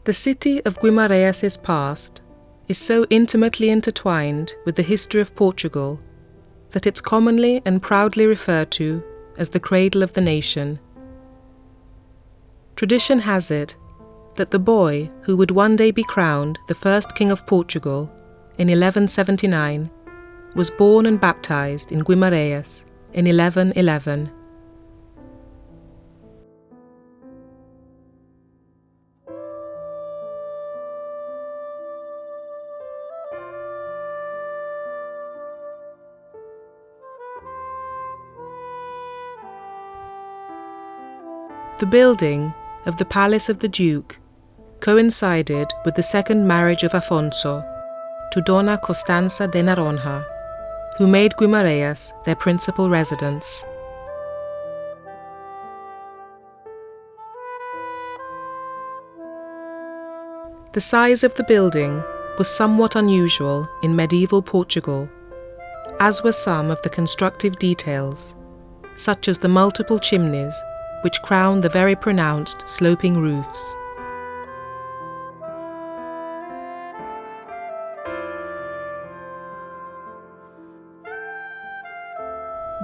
The city of Guimaraes' past is so intimately intertwined with the history of Portugal that it's commonly and proudly referred to as the cradle of the nation. Tradition has it that the boy who would one day be crowned the first king of Portugal in 1179 was born and baptized in Guimarães in 1111. The building of the Palace of the Duke coincided with the second marriage of Afonso to Dona Constança de Noronha, who made Guimarães their principal residence. The size of the building was somewhat unusual in medieval Portugal, as were some of the constructive details, such as the multiple chimneys which crown the very pronounced sloping roofs.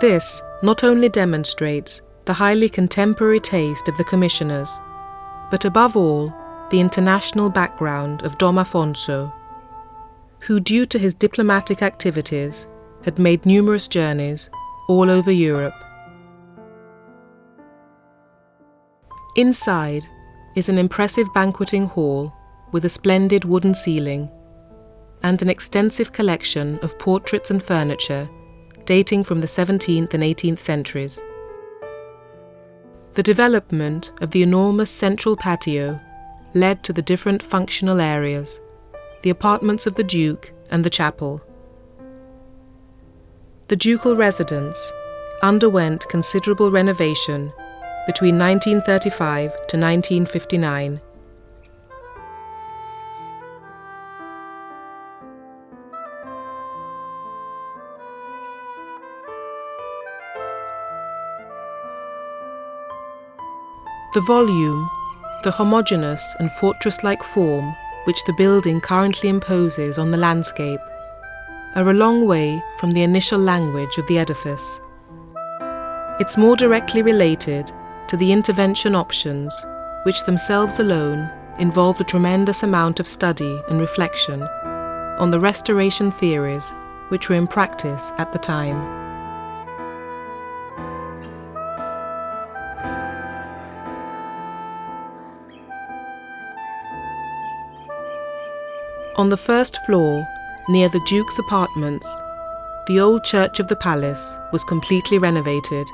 This not only demonstrates the highly contemporary taste of the commissioners, but above all, the international background of Dom Afonso, who, due to his diplomatic activities, had made numerous journeys all over Europe. Inside is an impressive banqueting hall with a splendid wooden ceiling and an extensive collection of portraits and furniture dating from the 17th and 18th centuries. The development of the enormous central patio led to the different functional areas, the apartments of the Duke and the chapel. The Ducal Residence underwent considerable renovation between 1935 to 1959. The volume, the homogeneous and fortress-like form which the building currently imposes on the landscape, are a long way from the initial language of the edifice. It's more directly related to the intervention options, which themselves alone involved a tremendous amount of study and reflection on the restoration theories which were in practice at the time. On the first floor, near the Duke's apartments, the old church of the palace was completely renovated.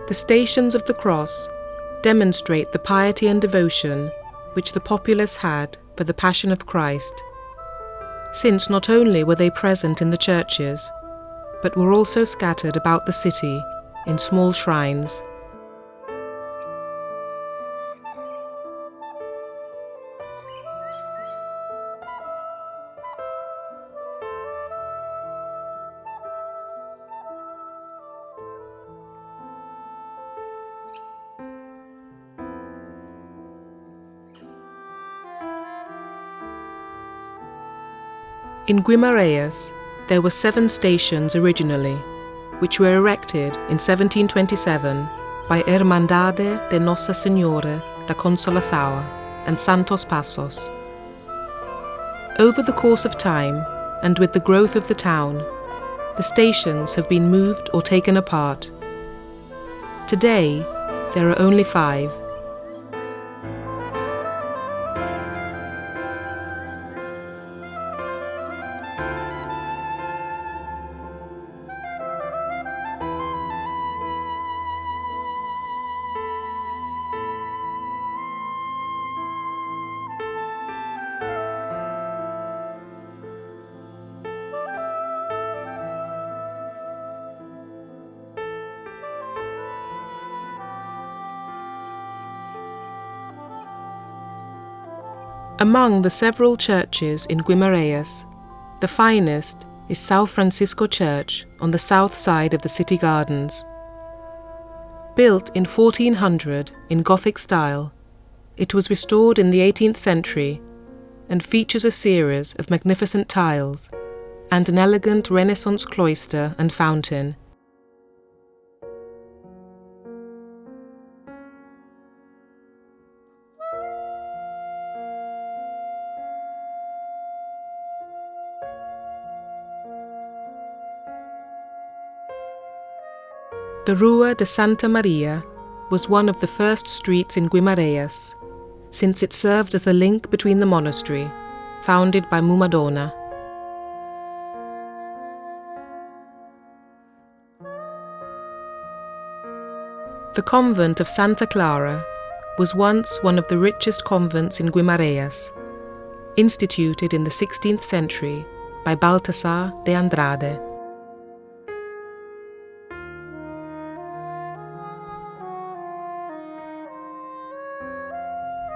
The Stations of the Cross demonstrate the piety and devotion which the populace had for the Passion of Christ, since not only were they present in the churches, but were also scattered about the city in small shrines. In Guimarães, there were 7 stations originally, which were erected in 1727 by Irmandade de Nossa Senhora da Consolação and Santos Passos. Over the course of time, and with the growth of the town, the stations have been moved or taken apart. Today, there are only 5. Among the several churches in Guimaraes, the finest is São Francisco Church on the south side of the city gardens. Built in 1400 in Gothic style, it was restored in the 18th century and features a series of magnificent tiles and an elegant Renaissance cloister and fountain. The Rua de Santa Maria was one of the first streets in Guimarães, since it served as the link between the monastery, founded by Mumadona. The convent of Santa Clara was once one of the richest convents in Guimarães, instituted in the 16th century by Baltasar de Andrade.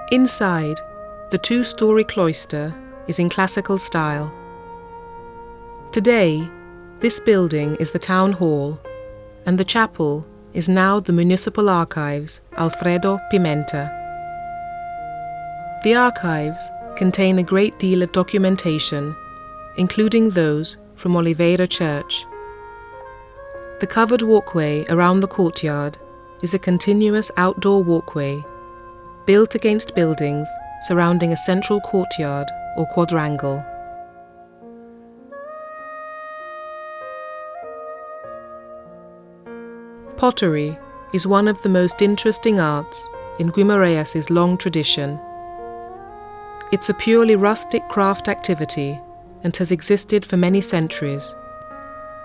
Inside, the two-story cloister is in classical style. Today, this building is the town hall, and the chapel is now the Municipal Archives Alfredo Pimenta. The archives contain a great deal of documentation, including those from Oliveira Church. The covered walkway around the courtyard is a continuous outdoor walkway built against buildings surrounding a central courtyard or quadrangle. Pottery is one of the most interesting arts in Guimaraes' long tradition. It's a purely rustic craft activity and has existed for many centuries,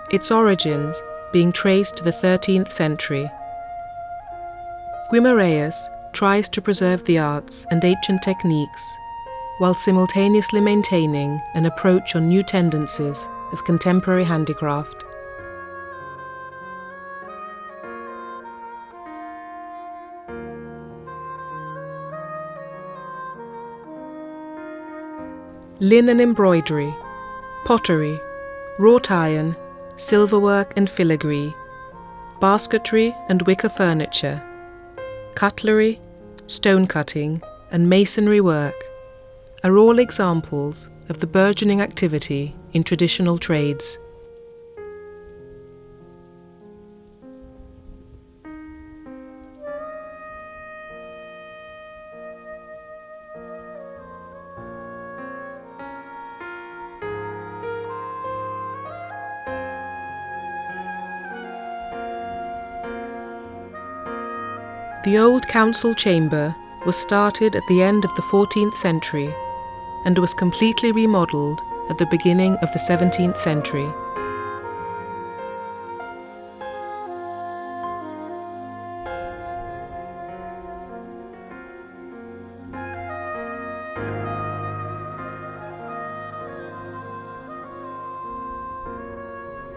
its origins being traced to the 13th century. Guimaraes tries to preserve the arts and ancient techniques while simultaneously maintaining an approach on new tendencies of contemporary handicraft. Linen embroidery, pottery, wrought iron, silverwork and filigree, basketry and wicker furniture, cutlery, stone cutting and masonry work are all examples of the burgeoning activity in traditional trades. The old council chamber was started at the end of the 14th century and was completely remodelled at the beginning of the 17th century.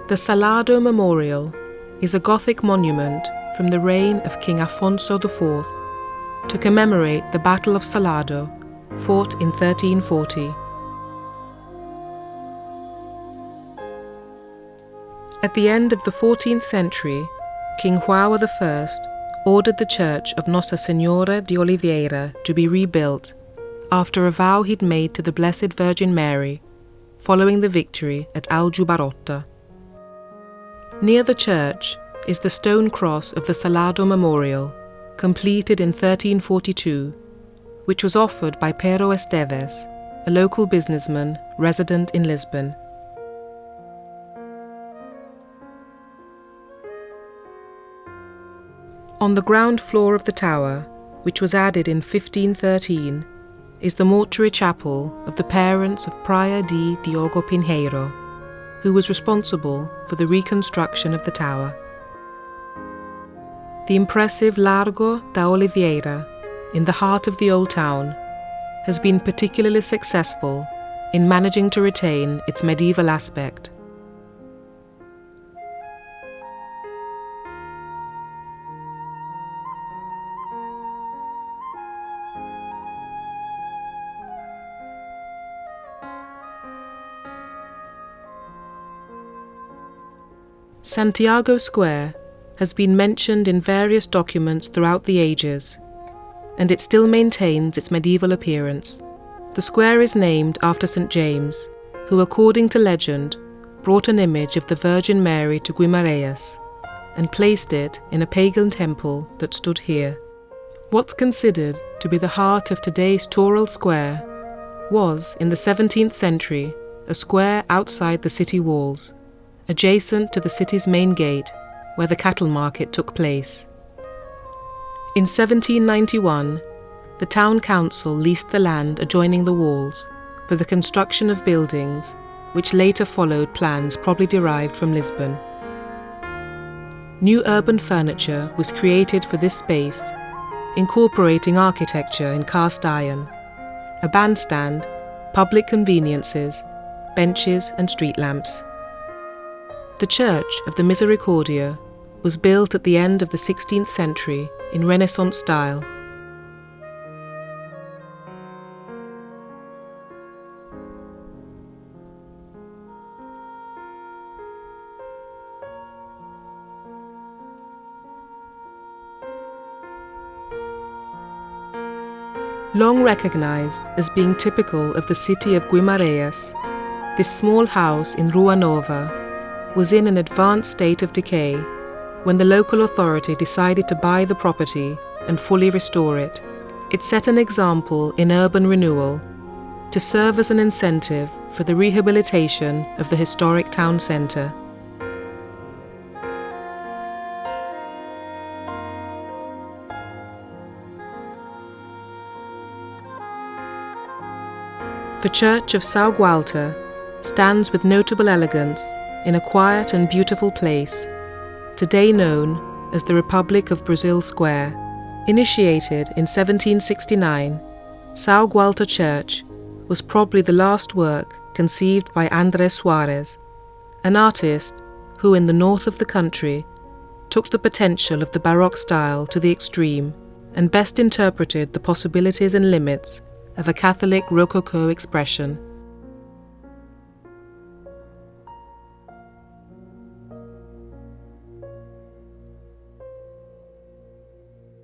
The Salado Memorial is a Gothic monument from the reign of King Afonso IV to commemorate the Battle of Salado, fought in 1340. At the end of the 14th century, King Walther I ordered the church of Nossa Senhora de Oliveira to be rebuilt after a vow he'd made to the Blessed Virgin Mary following the victory at Aljubarrota. Near the church is the stone cross of the Salado Memorial, completed in 1342, which was offered by Pero Esteves, a local businessman resident in Lisbon. On the ground floor of the tower, which was added in 1513, is the mortuary chapel of the parents of Praia de Diogo Pinheiro, who was responsible for the reconstruction of the tower. The impressive Largo da Oliveira, in the heart of the old town, has been particularly successful in managing to retain its medieval aspect. Santiago Square has been mentioned in various documents throughout the ages, and it still maintains its medieval appearance. The square is named after St. James, who, according to legend, brought an image of the Virgin Mary to Guimaraes and placed it in a pagan temple that stood here. What's considered to be the heart of today's Toral Square was, in the 17th century, a square outside the city walls, adjacent to the city's main gate, where the cattle market took place. In 1791, the town council leased the land adjoining the walls for the construction of buildings which later followed plans probably derived from Lisbon. New urban furniture was created for this space, incorporating architecture in cast iron, a bandstand, public conveniences, benches and street lamps. The Church of the Misericordia was built at the end of the 16th century in Renaissance style. Long recognized as being typical of the city of Guimaraes, this small house in Rua Nova was in an advanced state of decay when the local authority decided to buy the property and fully restore it. It set an example in urban renewal to serve as an incentive for the rehabilitation of the historic town centre. The church of São Walther stands with notable elegance in a quiet and beautiful place, today known as the Republic of Brazil Square. Initiated in 1769, São Walther Church was probably the last work conceived by André Soares, an artist who in the north of the country took the potential of the Baroque style to the extreme and best interpreted the possibilities and limits of a Catholic Rococo expression.